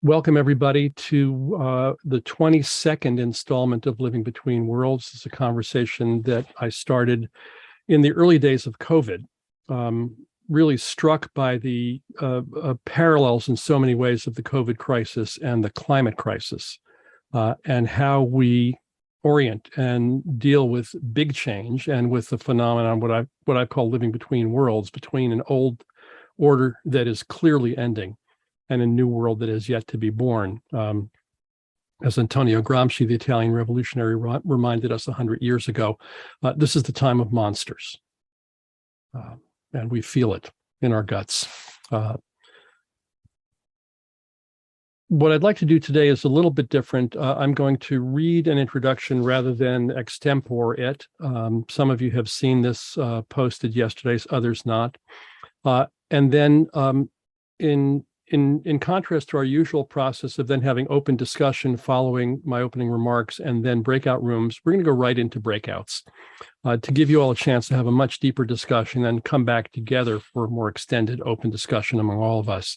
Welcome, everybody, to the 22nd installment of Living Between Worlds. This is a conversation that I started in the early days of COVID, really struck by the parallels in so many ways of the COVID crisis and the climate crisis, and how we orient and deal with big change and with the phenomenon, what I call living between worlds, between an old order that is clearly ending and a new world that is yet to be born. As Antonio Gramsci, the Italian revolutionary, reminded us 100 years ago, this is the time of monsters. And we feel it in our guts. What I'd like to do today is a little bit different. I'm going to read an introduction rather than extempore it. Some of you have seen this posted yesterday, others not. And then in contrast to our usual process of then having open discussion following my opening remarks and then breakout rooms, we're going to go right into breakouts to give you all a chance to have a much deeper discussion and come back together for a more extended open discussion among all of us.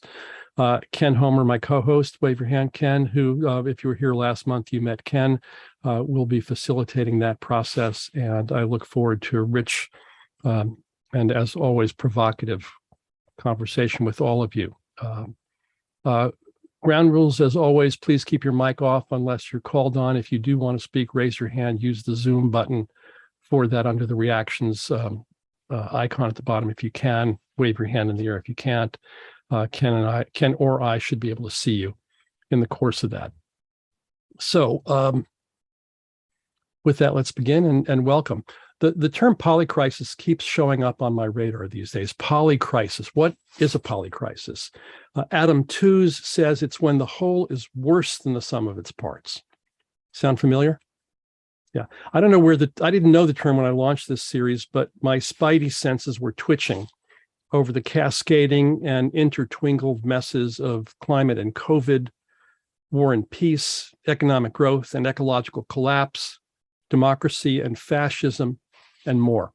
Ken Homer, my co-host, wave your hand, Ken, who, if you were here last month, you met Ken, will be facilitating that process. And I look forward to a rich and, as always, provocative conversation with all of you. Ground rules, as always, please keep your mic off unless you're called on. If you do want to speak, raise your hand, use the Zoom button for that under the reactions icon at the bottom if you can. Wave your hand in the air if you can't. Ken or I should be able to see you in the course of that. So with that, let's begin and welcome. The term polycrisis keeps showing up on my radar these days. Polycrisis. What is a polycrisis? Adam Tooze says it's when the whole is worse than the sum of its parts. Sound familiar? Yeah. I don't know I didn't know the term when I launched this series, but my spidey senses were twitching over the cascading and intertwinkled messes of climate and COVID, war and peace, economic growth and ecological collapse, democracy and fascism, and more.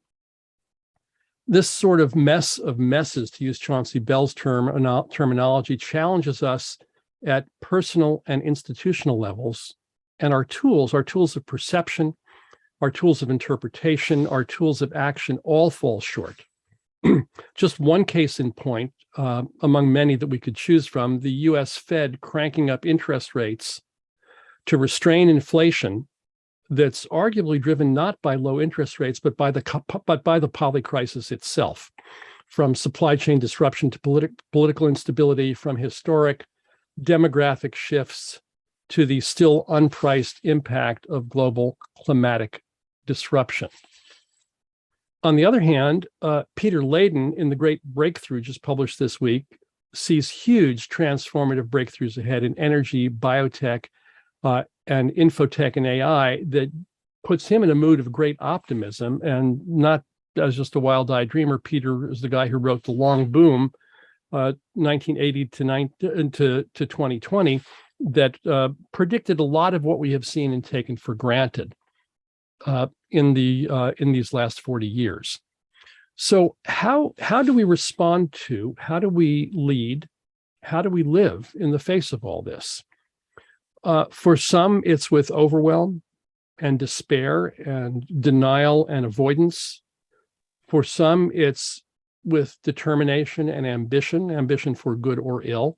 This sort of mess of messes, to use Chauncey Bell's terminology, challenges us at personal and institutional levels, and our tools of perception, our tools of interpretation, our tools of action all fall short. Just one case in point, among many that we could choose from, the US Fed cranking up interest rates to restrain inflation that's arguably driven not by low interest rates, but by the polycrisis itself, from supply chain disruption to political instability, from historic demographic shifts to the still unpriced impact of global climatic disruption. On the other hand, Peter Layden, in The Great Breakthrough, just published this week, sees huge transformative breakthroughs ahead in energy, biotech, and infotech and AI that puts him in a mood of great optimism, and not as just a wild-eyed dreamer. Peter is the guy who wrote The Long Boom, 1980 to 2020, that predicted a lot of what we have seen and taken for granted in these last 40 years. So how do we respond to, how do we lead, how do we live in the face of all this? For some, it's with overwhelm and despair and denial and avoidance. For some, it's with determination and ambition for good or ill.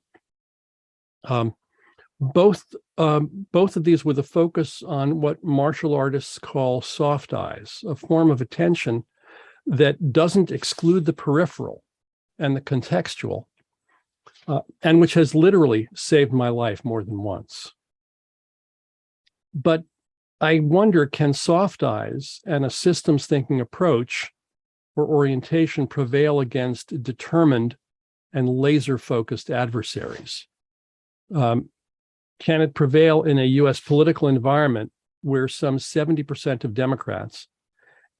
Both of these with a focus on what martial artists call soft eyes, a form of attention that doesn't exclude the peripheral and the contextual, and which has literally saved my life more than once. But I wonder, can soft eyes and a systems thinking approach or orientation prevail against determined and laser-focused adversaries? Can it prevail in a US political environment where some 70% of Democrats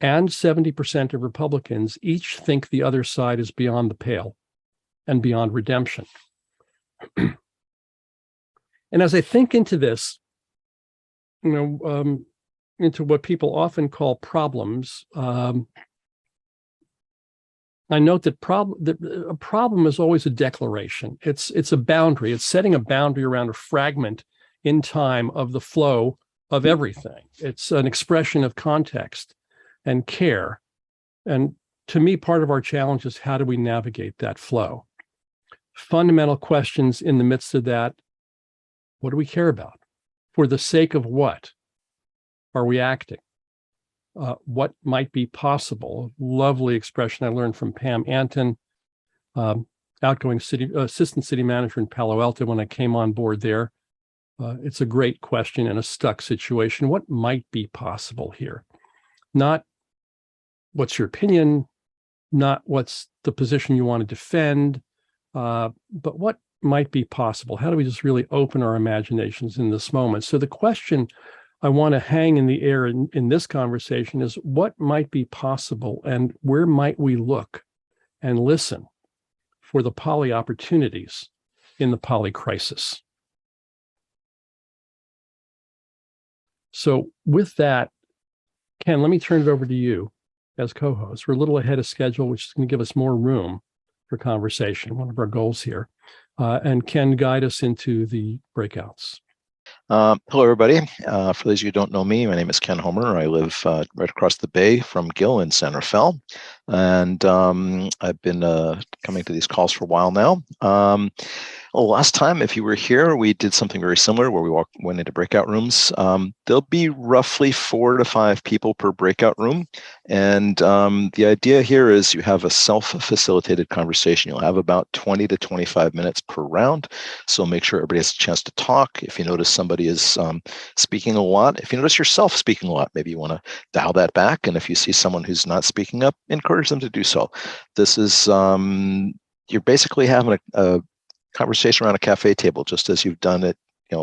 and 70% of Republicans each think the other side is beyond the pale and beyond redemption? And as I think into this, into what people often call problems, I note that a problem is always a declaration. It's a boundary. It's setting a boundary around a fragment in time of the flow of everything. It's an expression of context and care. And to me, part of our challenge is how do we navigate that flow? Fundamental questions in the midst of that. What do we care about? For the sake of what are we acting? What might be possible? Lovely expression I learned from Pam Anton, outgoing assistant city manager in Palo Alto when I came on board there. It's a great question in a stuck situation. What might be possible here? Not what's your opinion, not what's the position you want to defend, but what might be possible? How do we just really open our imaginations in this moment? So the question I want to hang in the air in this conversation is what might be possible and where might we look and listen for the poly opportunities in the poly crisis? So with that, Ken, let me turn it over to you as co-host. We're a little ahead of schedule, which is going to give us more room for conversation, one of our goals here. And Ken, guide us into the breakouts. Hello, everybody. For those of you who don't know me, my name is Ken Homer. I live right across the bay from Gil in San Rafael. And I've been coming to these calls for a while now. Last time, if you were here, we did something very similar where we went into breakout rooms. There'll be roughly 4 to 5 people per breakout room. And the idea here is you have a self-facilitated conversation. You'll have about 20 to 25 minutes per round. So make sure everybody has a chance to talk. If you notice somebody is speaking a lot, if you notice yourself speaking a lot, maybe you want to dial that back. And if you see someone who's not speaking up, encourage them to do so. This is, you're basically having a conversation around a cafe table, just as you've done at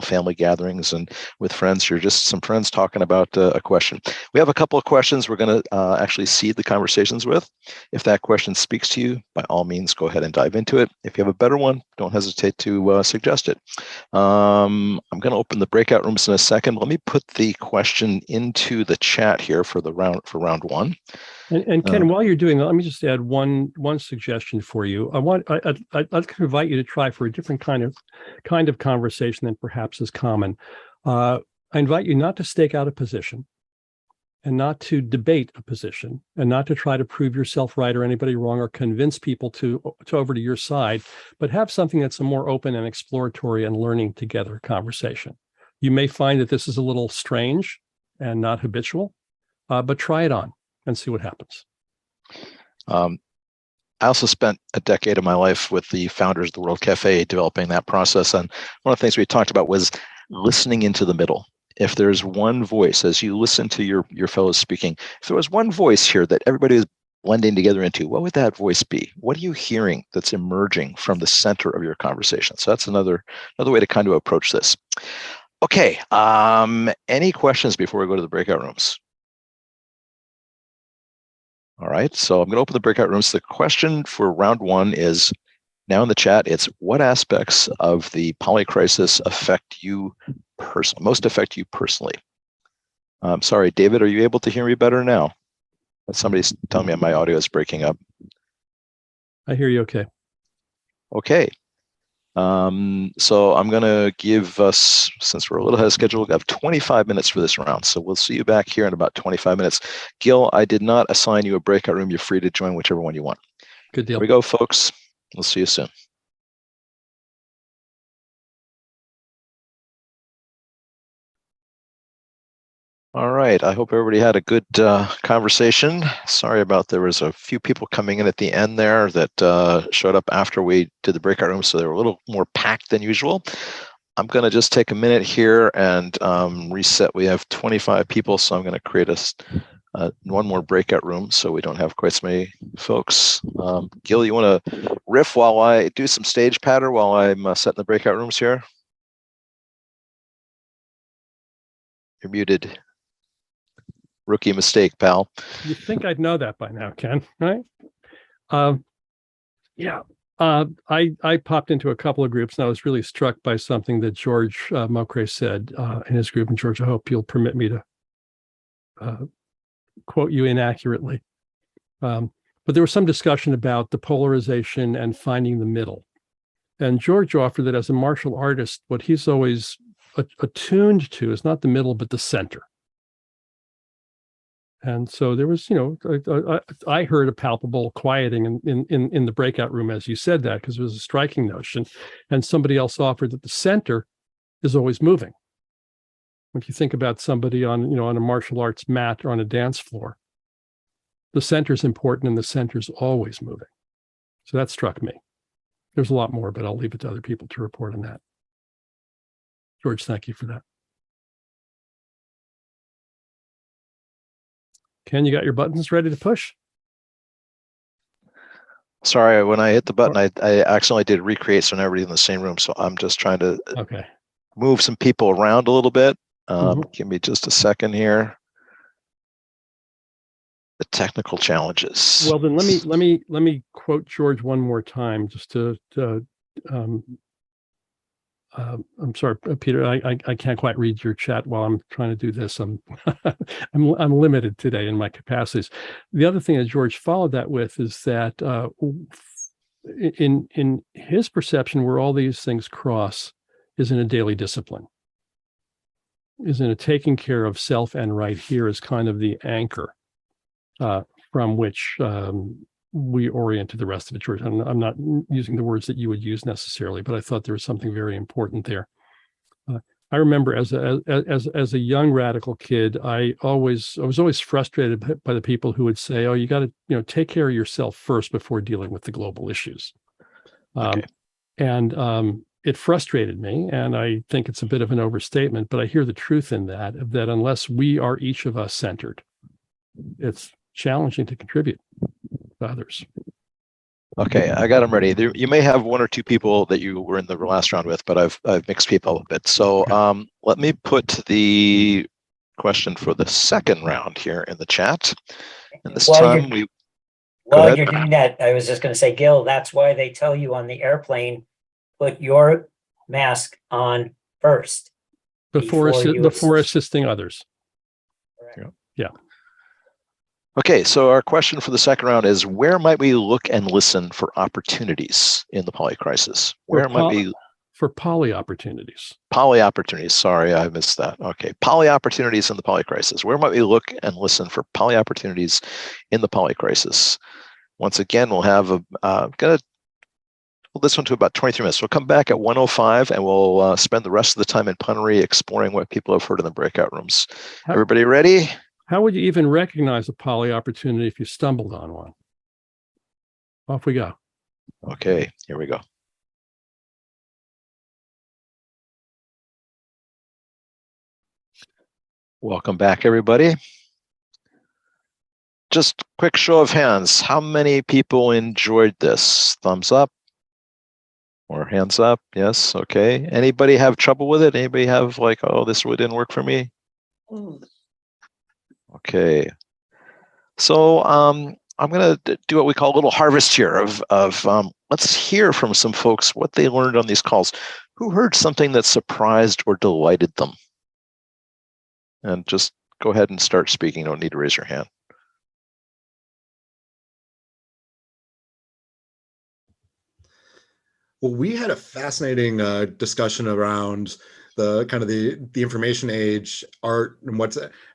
family gatherings and with friends. You're just some friends talking about a question. We have a couple of questions we're going to actually seed the conversations with. If that question speaks to you, by all means, go ahead and dive into it. If you have a better one, don't hesitate to suggest it. I'm going to open the breakout rooms in a second. Let me put the question into the chat here for round one. And Ken, while you're doing that, let me just add one suggestion for you. I'd like to invite you to try for a different kind of conversation than perhaps is common. I invite you not to stake out a position, and not to debate a position, and not to try to prove yourself right or anybody wrong or convince people to over to your side, but have something that's a more open and exploratory and learning together conversation. You may find that this is a little strange and not habitual, but try it on and see what happens. I also spent a decade of my life with the founders of the World Cafe developing that process. And one of the things we talked about was listening into the middle. If there's one voice, as you listen to your fellows speaking, if there was one voice here that everybody is blending together into, what would that voice be? What are you hearing that's emerging from the center of your conversation? So that's another way to kind of approach this. Okay, any questions before we go to the breakout rooms? All right, so I'm going to open the breakout rooms. The question for round one is now in the chat. It's what aspects of the polycrisis most affect you personally? Sorry, David, are you able to hear me better now? Somebody's telling me my audio is breaking up. I hear you okay. Okay. So I'm going to give us, since we're a little ahead of schedule, we have 25 minutes for this round. So we'll see you back here in about 25 minutes. Gil, I did not assign you a breakout room. You're free to join whichever one you want. Good deal. Here we go, folks. We'll see you soon. All right. I hope everybody had a good conversation. Sorry about there was a few people coming in at the end there that showed up after we did the breakout room, so they were a little more packed than usual. I'm going to just take a minute here and reset. We have 25 people, so I'm going to create one more breakout room so we don't have quite so many folks. Gil, you want to riff while I do some stage patter while I'm setting the breakout rooms here? You're muted. Rookie mistake, pal. You think I'd know that by now, Ken, right? Yeah. I popped into a couple of groups and I was really struck by something that George Mokre said in his group. And George, I hope you'll permit me to quote you inaccurately. But there was some discussion about the polarization and finding the middle. And George offered that as a martial artist, what he's always attuned to is not the middle, but the center. And so there was, I heard a palpable quieting in the breakout room as you said that, because it was a striking notion. And somebody else offered that the center is always moving. If you think about somebody on a martial arts mat or on a dance floor, the center is important and the center is always moving. So that struck me. There's a lot more, but I'll leave it to other people to report on that. George, thank you for that. Ken, you got your buttons ready to push? Sorry, when I hit the button, I accidentally did recreate, so now everybody's in the same room. So I'm just trying to move some people around a little bit. Give me just a second here. The technical challenges. Well, then let me quote George one more time, just to I'm sorry, Peter, I can't quite read your chat while I'm trying to do this. I'm limited today in my capacities. The other thing that George followed that with is that in his perception, where all these things cross is in a daily discipline, is in a taking care of self, and right here is kind of the anchor from which we oriented the rest of it, George. I'm not using the words that you would use necessarily, but I thought there was something very important there. I remember as a young radical kid, I was always frustrated by the people who would say, "Oh, you got to take care of yourself first before dealing with the global issues." And it frustrated me, and I think it's a bit of an overstatement, but I hear the truth in that unless we are each of us centered, it's challenging to contribute to others. Okay, I got them ready. You may have one or two people that you were in the last round with, but I've mixed people a bit. So let me put the question for the second round here in the chat. And this time while you're doing that, I was just going to say, Gil, that's why they tell you on the airplane, put your mask on first before assisting others. Yeah. Okay, so our question for the second round is, where might we look and listen for opportunities in the polycrisis? Where might we... For poly opportunities. Poly opportunities, sorry, I missed that. Okay, poly opportunities in the polycrisis. Where might we look and listen for poly opportunities in the polycrisis? Once again, we'll have this one to about 23 minutes. We'll come back at 1:05 and we'll spend the rest of the time in Punnery exploring what people have heard in the breakout rooms. Everybody ready? How would you even recognize a poly opportunity if you stumbled on one? Off we go. Okay, here we go. Welcome back, everybody. Just quick show of hands. How many people enjoyed this? Thumbs up or hands up? Yes, okay. Anybody have trouble with it? Anybody have like, oh, this really didn't work for me? Okay, so I'm going to do what we call a little harvest here of let's hear from some folks what they learned on these calls. Who heard something that surprised or delighted them? And just go ahead and start speaking. You don't need to raise your hand. Well, we had a fascinating discussion around the kind of the information age, art,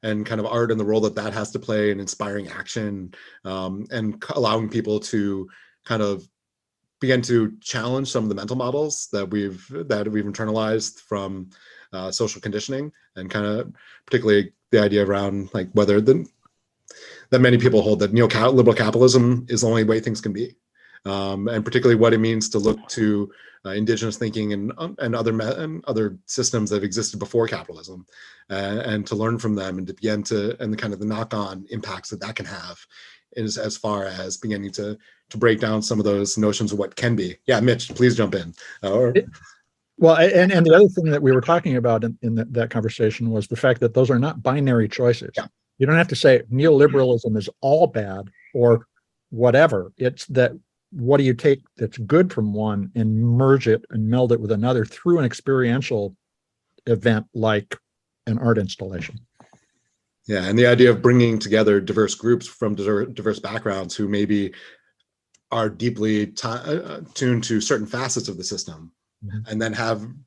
and kind of art and the role that has to play in inspiring action, and allowing people to kind of begin to challenge some of the mental models that we've internalized from social conditioning, and kind of particularly the idea around like whether that many people hold that neoliberal capitalism is the only way things can be. And particularly what it means to look to indigenous thinking and other systems that have existed before capitalism, and to learn from them, and to begin to, and the kind of the knock-on impacts that can have, is as far as beginning to break down some of those notions of what can be. Yeah, Mitch, please jump in. Well, and the other thing that we were talking about in that conversation was the fact that those are not binary choices. Yeah. You don't have to say neoliberalism is all bad or whatever. It's that, what do you take that's good from one and merge it and meld it with another through an experiential event like an art installation? Yeah, and the idea of bringing together diverse groups from diverse backgrounds who maybe are deeply tuned to certain facets of the system, and then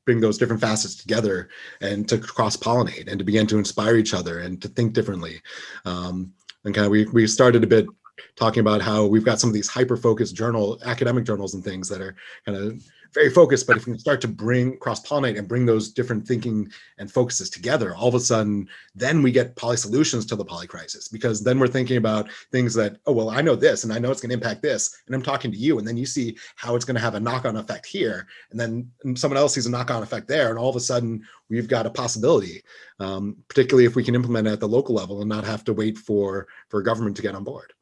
bring those different facets together and to cross-pollinate and to begin to inspire each other and to think differently. And kind of we started a bit talking about how we've got some of these hyper-focused academic journals and things that are kind of very focused, but if we can start to cross-pollinate and bring those different thinking and focuses together, all of a sudden, then we get poly-solutions to the polycrisis, because then we're thinking about things that, oh, well, I know this, and I know it's going to impact this, and I'm talking to you, and then you see how it's going to have a knock-on effect here, and then someone else sees a knock-on effect there, and all of a sudden, we've got a possibility, particularly if we can implement it at the local level and not have to wait for government to get on board.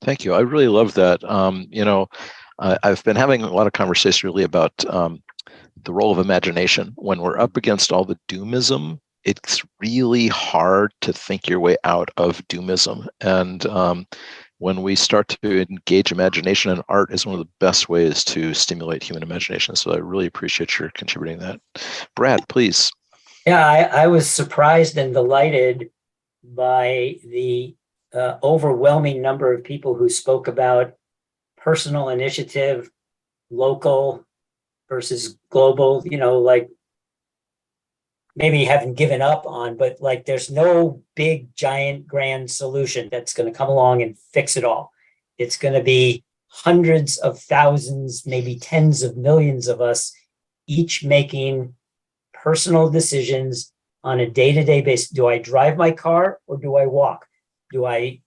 Thank you. I really love that. I've been having a lot of conversation really about the role of imagination. When we're up against all the doomism, it's really hard to think your way out of doomism. And when we start to engage imagination, and art is one of the best ways to stimulate human imagination. So I really appreciate your contributing that. Brad, please. Yeah, I was surprised and delighted by the overwhelming number of people who spoke about personal initiative, local versus global, like maybe haven't given up on, but like there's no big, giant, grand solution that's going to come along and fix it all. It's going to be hundreds of thousands, maybe tens of millions of us, each making personal decisions on a day-to-day basis. Do I drive my car or do I walk? Do I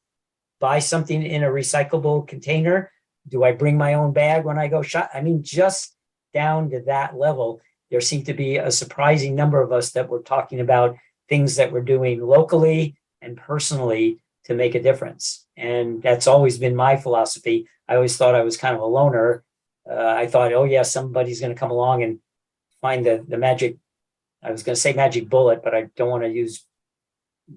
buy something in a recyclable container? Do I bring my own bag when I go shop? I mean, just down to that level, there seemed to be a surprising number of us that were talking about things that we're doing locally and personally to make a difference. And that's always been my philosophy. I always thought I was kind of a loner. I thought, oh yeah, somebody's going to come along and find the magic. I was going to say magic bullet, but I don't want to use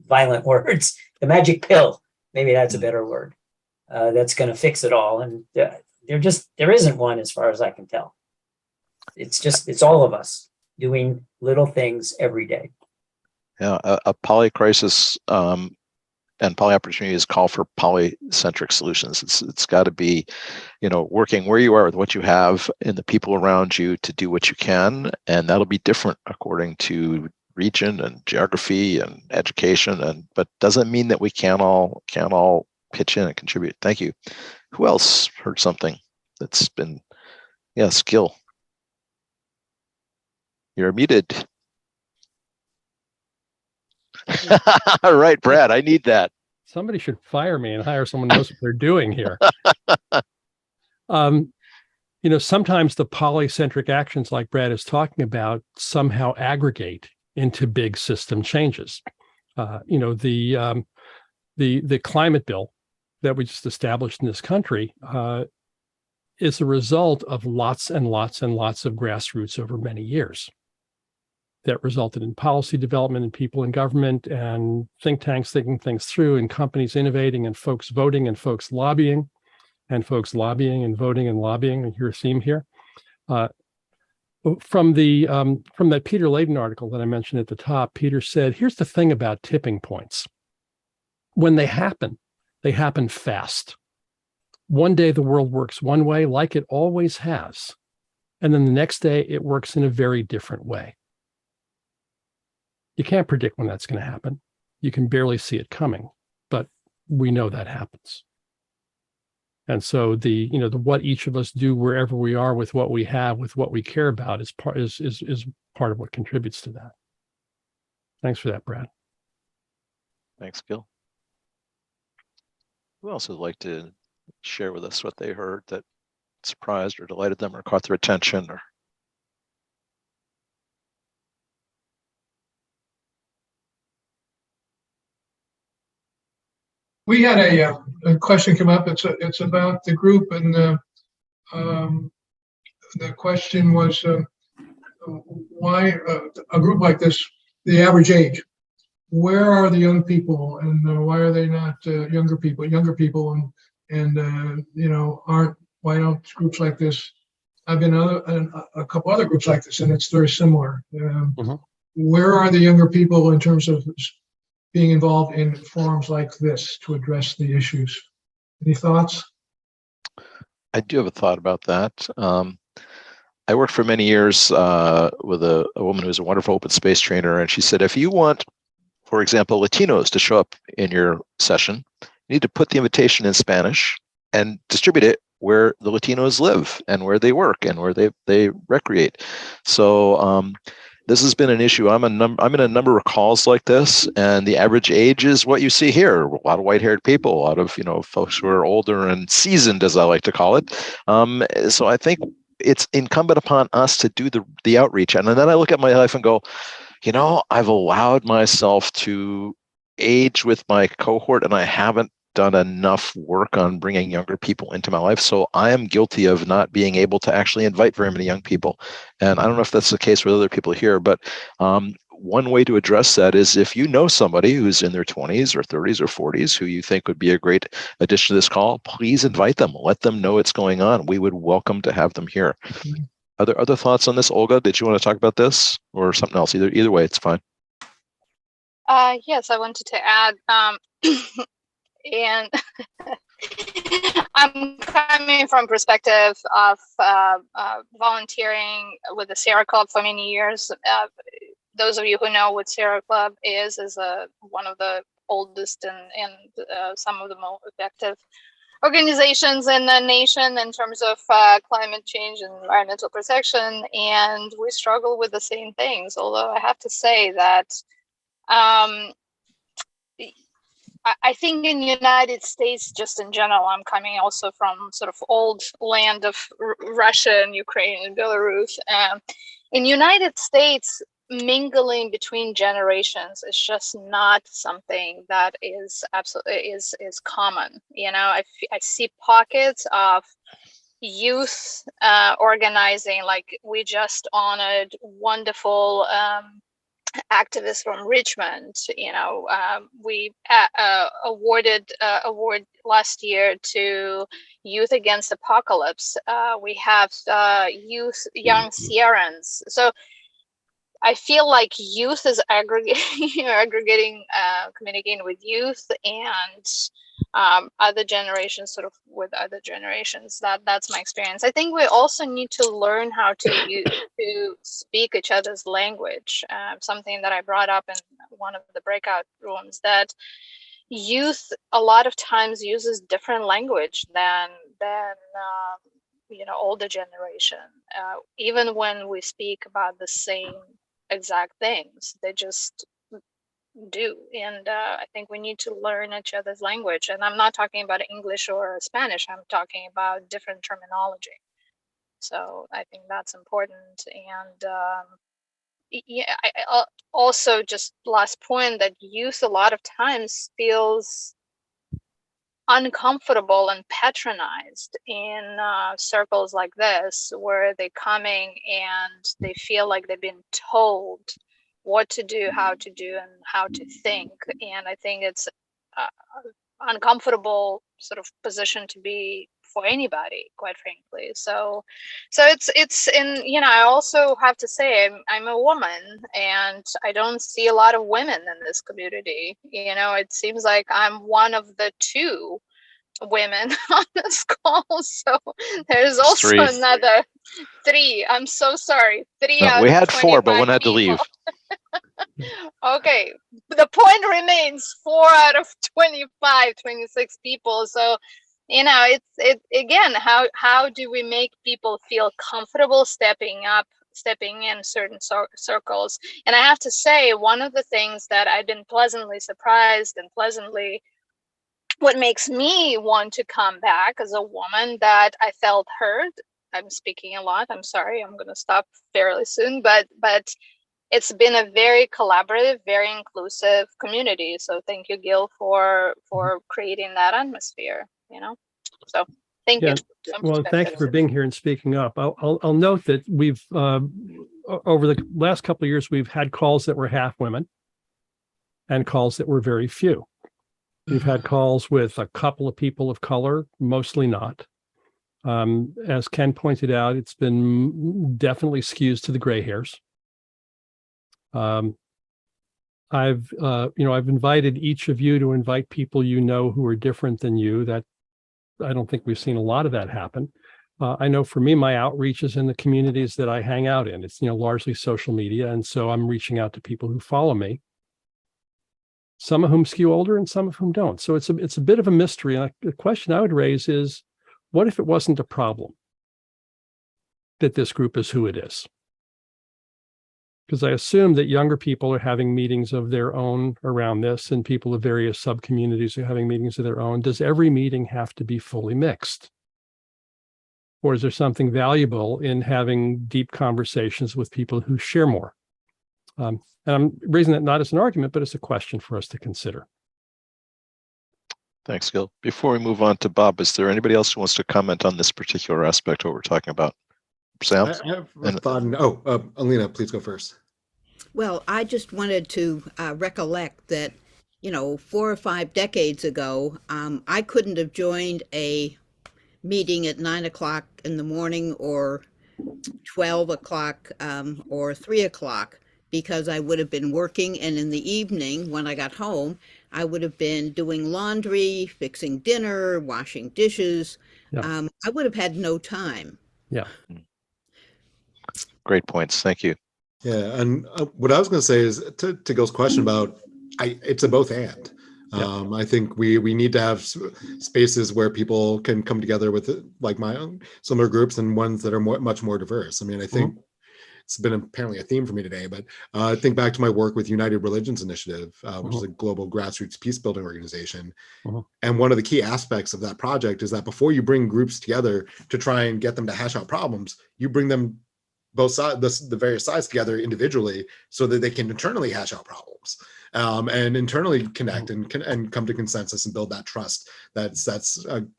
violent words. The magic pill, maybe that's a better word. That's going to fix it all. And there isn't one as far as I can tell. It's all of us doing little things every day. Yeah, a polycrisis and poly opportunities call for polycentric solutions. It's got to be, working where you are with what you have and the people around you to do what you can, and that'll be different according to region and geography and education. But doesn't mean that we can't all pitch in and contribute. Thank you. Who else heard something that's been, skill? You're muted. All right, Brad, I need that. Somebody should fire me and hire someone who knows what they're doing here. Sometimes the polycentric actions like Brad is talking about somehow aggregate into big system changes. The climate bill that we just established in this country is a result of lots and lots and lots of grassroots over many years that resulted in policy development and people in government and think tanks thinking things through and companies innovating and folks voting and folks lobbying and voting and lobbying. And your theme here. From that Peter Layden article that I mentioned at the top, Peter said, here's the thing about tipping points. When they happen fast. One day the world works one way, like it always has. And then the next day it works in a very different way. You can't predict when that's going to happen. You can barely see it coming, but we know that happens. And so the what each of us do wherever we are with what we have, with what we care about is part of what contributes to that. Thanks for that, Brad. Thanks, Gil. Who else would like to share with us what they heard that surprised or delighted them or caught their attention? Or we had a question come up. It's about the group, and the question was why a group like this, the average age, where are the young people, and why are they not younger people, and why don't groups like this? I've been in a couple other groups like this, and it's very similar. Where are the younger people in terms of being involved in forums like this to address the issues? Any thoughts? I do have a thought about that. I worked for many years with a woman who's a wonderful open space trainer, and she said, if you want, for example, Latinos to show up in your session, you need to put the invitation in Spanish and distribute it where the Latinos live and where they work and where they recreate. So this has been an issue. I'm in a number of calls like this, and the average age is what you see here. A lot of white-haired people, a lot of folks who are older and seasoned, as I like to call it. So I think it's incumbent upon us to do the outreach. And then I look at my life and go, I've allowed myself to age with my cohort, and I haven't done enough work on bringing younger people into my life. So I am guilty of not being able to actually invite very many young people. And I don't know if that's the case with other people here, but one way to address that is if you know somebody who's in their 20s or 30s or 40s who you think would be a great addition to this call, please invite them. Let them know what's going on. We would welcome to have them here. Are there other thoughts on this, Olga? Did you want to talk about this or something else? Either way, it's fine. Yes, I wanted to add, and I'm coming from perspective of volunteering with the Sierra Club for many years. Those of you who know what Sierra Club is one of the oldest and some of the most effective organizations in the nation in terms of climate change and environmental protection, and we struggle with the same things. Although I have to say that I think in the United States, just in general, I'm coming also from sort of old land of Russia and Ukraine and Belarus. In the United States, mingling between generations is just not something that is absolutely is common. I see pockets of youth organizing, like we just honored wonderful activists from Richmond. We awarded award last year to Youth Against Apocalypse. We have young Sierrans. So I feel like youth is aggregating, communicating with youth, and other generations sort of with other generations. That's my experience. I think we also need to learn how to speak each other's language. Something that I brought up in one of the breakout rooms, that youth a lot of times uses different language than older generation. Even when we speak about the same exact things, they just do. And I think we need to learn each other's language. And I'm not talking about English or Spanish. I'm talking about different terminology. So I think that's important. And I also, just last point, that youth a lot of times feels uncomfortable and patronized in circles like this, where they're coming and they feel like they've been told what to do, how to do, and how to think. And I think it's uncomfortable sort of position to be for anybody, quite frankly. So it's in, I also have to say I'm a woman, and I don't see a lot of women in this community. It seems like I'm one of the two women on this call. So there's also another 3. I'm so sorry. 3 out we of had 4, but one had people. to leave. Okay, the point remains 4 out of 25, 26 people. So it's again, how do we make people feel comfortable stepping in certain circles? And I have to say, one of the things that I've been pleasantly surprised and what makes me want to come back as a woman, that I felt heard. I'm speaking a lot, I'm sorry, I'm going to stop fairly soon, but it's been a very collaborative, very inclusive community. So thank you, Gil, for creating that atmosphere, So thank you. Well, thank you for being here and speaking up. I'll note that we've, over the last couple of years, we've had calls that were half women and calls that were very few. We've had calls with a couple of people of color, mostly not. As Ken pointed out, it's been definitely skews to the gray hairs. I've invited each of you to invite people you know who are different than you. That I don't think we've seen a lot of that happen. I know for me, my outreach is in the communities that I hang out in. It's, largely social media. And so I'm reaching out to people who follow me, some of whom skew older and some of whom don't. So it's a bit of a mystery. And the question I would raise is, what if it wasn't a problem that this group is who it is? Because I assume that younger people are having meetings of their own around this, and people of various sub-communities are having meetings of their own. Does every meeting have to be fully mixed? Or is there something valuable in having deep conversations with people who share more? And I'm raising that not as an argument, but as a question for us to consider. Thanks, Gil. Before we move on to Bob, is there anybody else who wants to comment on this particular aspect of what we're talking about? Sam? I have a thought. Alina, please go first. Well, I just wanted to recollect that, 4 or 5 decades ago, I couldn't have joined a meeting at 9 o'clock in the morning or 12 o'clock or 3 o'clock because I would have been working. And in the evening, when I got home, I would have been doing laundry, fixing dinner, washing dishes. Yeah. I would have had no time. Yeah. Great points. Thank you. Yeah. And what I was going to say is to Gil's question about, it's a both and. I think we need to have spaces where people can come together with like my own similar groups and ones that are much more diverse. I mean, I think it's been apparently a theme for me today, but I think back to my work with United Religions Initiative, which is a global grassroots peace building organization. And one of the key aspects of that project is that before you bring groups together to try and get them to hash out problems, you bring them both sides, the various sides together individually so that they can internally hash out problems. And internally connect and come to consensus and build that trust that's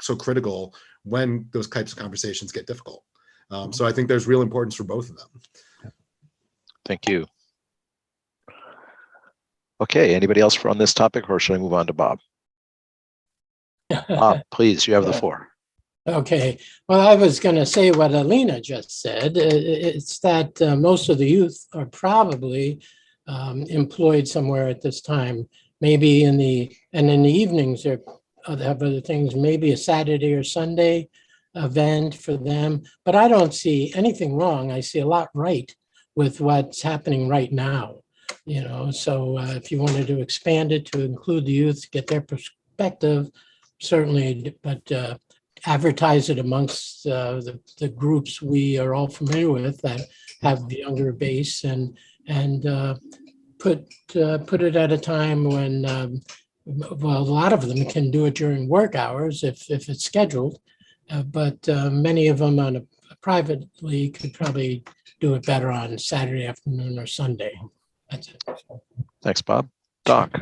so critical when those types of conversations get difficult. So I think there's real importance for both of them. Thank you. Okay, anybody else on this topic, or should I move on to Bob? Bob, please, you have the floor. Okay, well, I was going to say what Alina just said. It's that most of the youth are probably employed somewhere at this time, maybe in the evenings they have other things, maybe a Saturday or Sunday event for them. But I don't see anything wrong. I see a lot right with what's happening right now. So if you wanted to expand it to include the youth, get their perspective, certainly, but advertise it amongst the groups we are all familiar with that have the younger base, and put it at a time when well, a lot of them can do it during work hours if it's scheduled, but many of them on a privately could probably do it better on Saturday afternoon or Sunday. That's it. Thanks, Bob. Doc.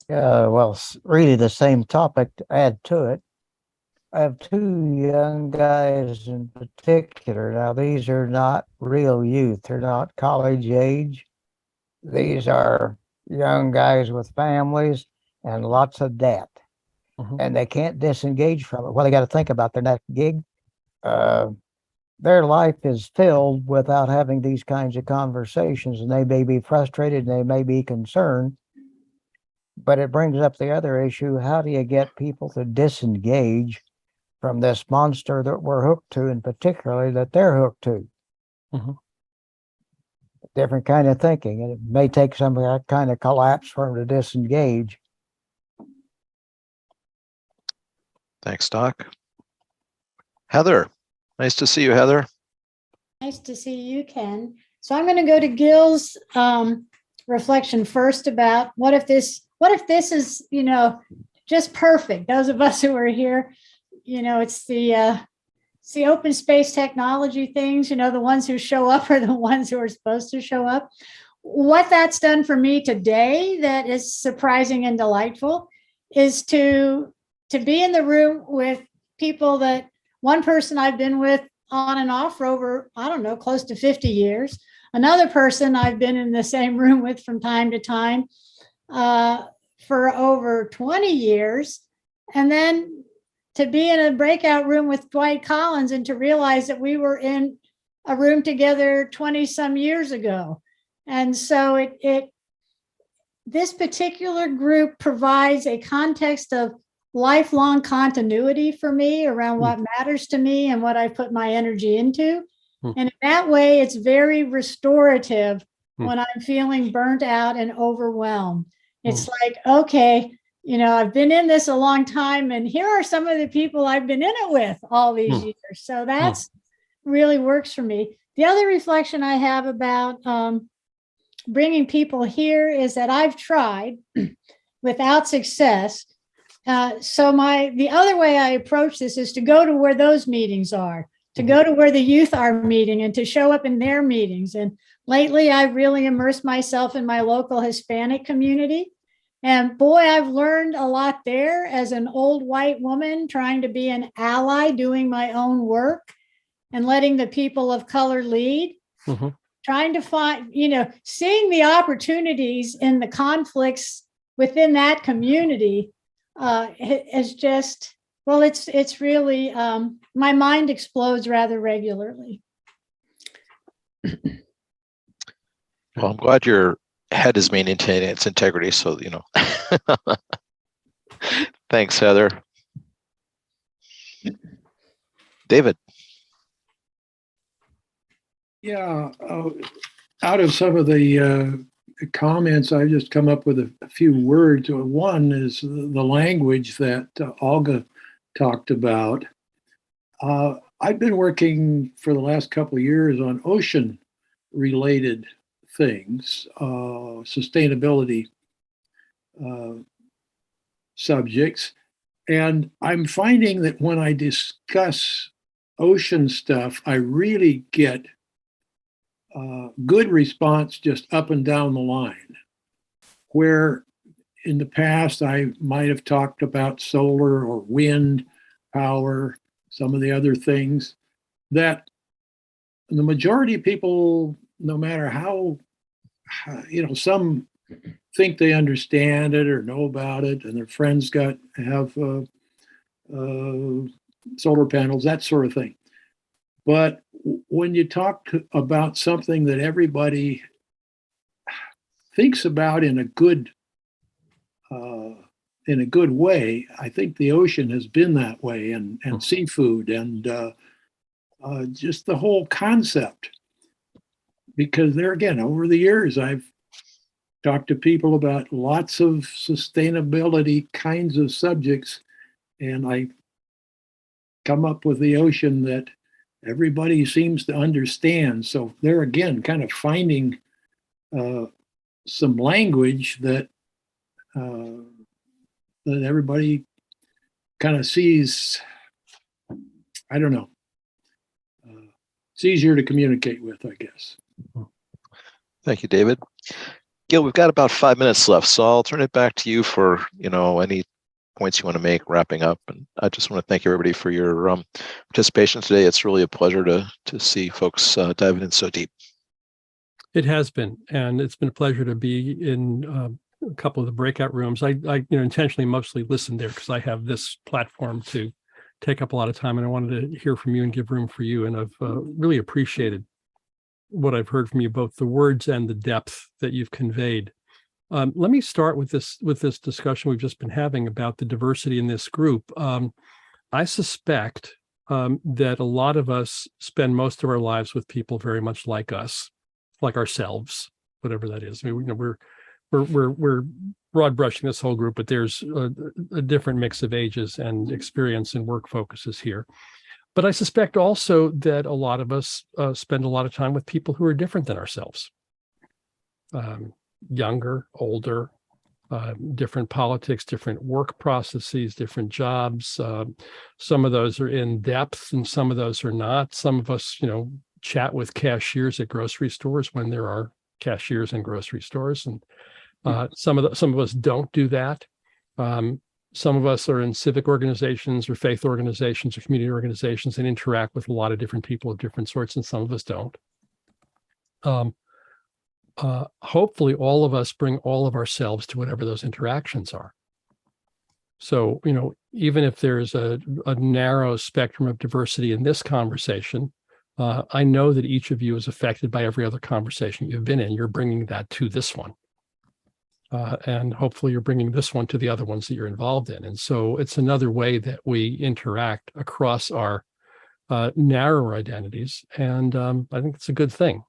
Well, it's really the same topic to add to it. I have 2 young guys in particular. Now, these are not real youth. They're not college age. These are young guys with families and lots of debt. And they can't disengage from it. Well, they got to think about their next gig. Their life is filled without having these kinds of conversations, and they may be frustrated and they may be concerned. But it brings up the other issue. How do you get people to disengage from this monster that we're hooked to, and particularly that they're hooked to? Different kind of thinking, and it may take some of that kind of collapse for them to disengage. Thanks, Doc. Heather, nice to see you, Heather. Nice to see you, Ken. So I'm going to go to Gil's reflection first about what if this is, just perfect. Those of us who are here, it's the open space technology things, the ones who show up are the ones who are supposed to show up. What that's done for me today that is surprising and delightful is to be in the room with people that one person I've been with on and off for over, I don't know, close to 50 years. Another person I've been in the same room with from time to time for over 20 years. And then to be in a breakout room with Dwight Collins and to realize that we were in a room together 20 some years ago. And so this particular group provides a context of lifelong continuity for me around what matters to me and what I put my energy into. And in that way, it's very restorative when I'm feeling burnt out and overwhelmed. It's like, okay, I've been in this a long time, and here are some of the people I've been in it with all these years. So that's really works for me. The other reflection I have about bringing people here is that I've tried without success. So the other way I approach this is to go to where those meetings are, to go to where the youth are meeting and to show up in their meetings. And lately I've really immersed myself in my local Hispanic community. And boy, I've learned a lot there as an old white woman trying to be an ally, doing my own work and letting the people of color lead, trying to find, seeing the opportunities in the conflicts within that community is just, well, it's really, my mind explodes rather regularly. Well, I'm glad your head is maintaining its integrity. So, thanks, Heather. David. Yeah, out of some of the comments, I just come up with a few words. One is the language that Olga talked about. I've been working for the last couple of years on ocean-related things, sustainability subjects, and I'm finding that when I discuss ocean stuff, I really get good response just up and down the line, where in the past I might have talked about solar or wind power, some of the other things that the majority of people, no matter how some think they understand it or know about it, and their friends have solar panels, that sort of thing. But when you talk about something that everybody thinks about in a good way, I think the ocean has been that way, and seafood and just the whole concept. Because there again, over the years, I've talked to people about lots of sustainability kinds of subjects, and I come up with the ocean that everybody seems to understand. So there again, kind of finding some language that that everybody kind of sees. I don't know. It's easier to communicate with, I guess. Thank you, David. Gil, we've got about 5 minutes left, so I'll turn it back to you for any points you want to make wrapping up. And I just want to thank everybody for your participation today. It's really a pleasure to see folks diving in so deep. It has been, and it's been a pleasure to be in a couple of the breakout rooms. I intentionally mostly listened there because I have this platform to take up a lot of time, and I wanted to hear from you and give room for you. And I've really appreciated what I've heard from you, both the words and the depth that you've conveyed. Let me start with this discussion we've just been having about the diversity in this group. I suspect that a lot of us spend most of our lives with people very much like us, like ourselves, whatever that is. I mean, we're broad brushing this whole group, but there's a different mix of ages and experience and work focuses here. But I suspect also that a lot of us spend a lot of time with people who are different than ourselves. Younger, older, different politics, different work processes, different jobs. Some of those are in depth and some of those are not. Some of us, chat with cashiers at grocery stores when there are cashiers in grocery stores. And some of us don't do that. Some of us are in civic organizations or faith organizations or community organizations and interact with a lot of different people of different sorts, and some of us don't. Hopefully all of us bring all of ourselves to whatever those interactions are. So, even if there's a narrow spectrum of diversity in this conversation, I know that each of you is affected by every other conversation you've been in. You're bringing that to this one. And hopefully you're bringing this one to the other ones that you're involved in. And so it's another way that we interact across our narrower identities. And I think it's a good thing.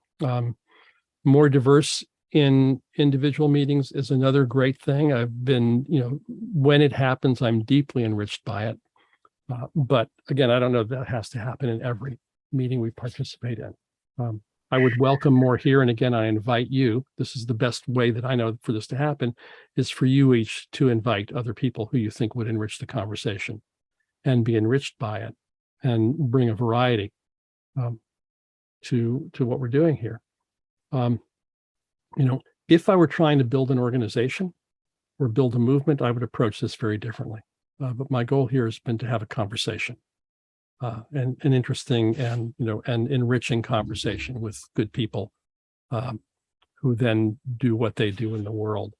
More diverse in individual meetings is another great thing. I've been, when it happens, I'm deeply enriched by it. But again, I don't know if that has to happen in every meeting we participate in. I would welcome more here. And again, I invite you, this is the best way that I know for this to happen, is for you each to invite other people who you think would enrich the conversation and be enriched by it and bring a variety to what we're doing here. If I were trying to build an organization or build a movement, I would approach this very differently. But my goal here has been to have a conversation. And an interesting and enriching conversation with good people who then do what they do in the world.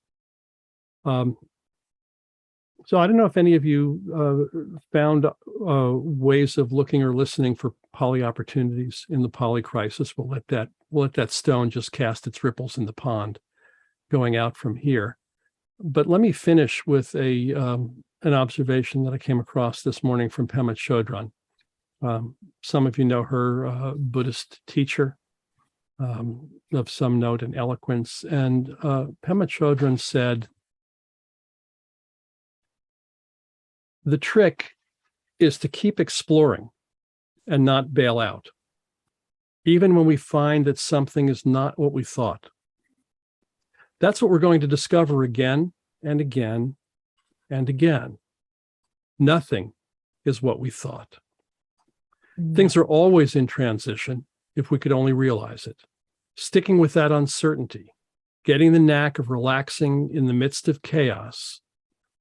So I don't know if any of you found ways of looking or listening for poly opportunities in the poly crisis. We'll let that stone just cast its ripples in the pond going out from here. But let me finish with an observation that I came across this morning from Pema Chodron. Some of you know her, Buddhist teacher of some note and eloquence. And Pema Chodron said, the trick is to keep exploring and not bail out, even when we find that something is not what we thought. That's what we're going to discover again and again and again. Nothing is what we thought. Things are always in transition if we could only realize it. Sticking with that uncertainty, getting the knack of relaxing in the midst of chaos,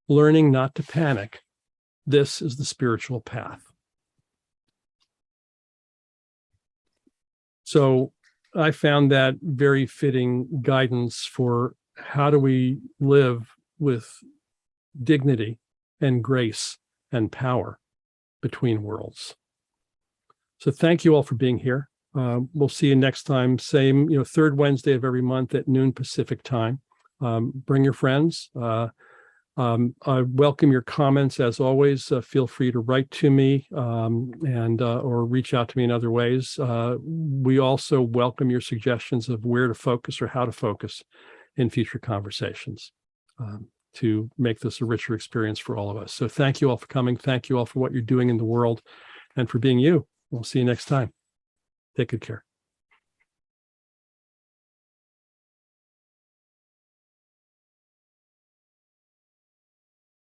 learning not to panic. This is the spiritual path. So I found that very fitting guidance for how do we live with dignity and grace and power between worlds. So thank you all for being here. We'll see you next time, same, third Wednesday of every month at noon Pacific time. Bring your friends. I welcome your comments as always. Feel free to write to me or reach out to me in other ways. We also welcome your suggestions of where to focus or how to focus in future conversations to make this a richer experience for all of us. So thank you all for coming. Thank you all for what you're doing in the world and for being you. We'll see you next time. Take good care.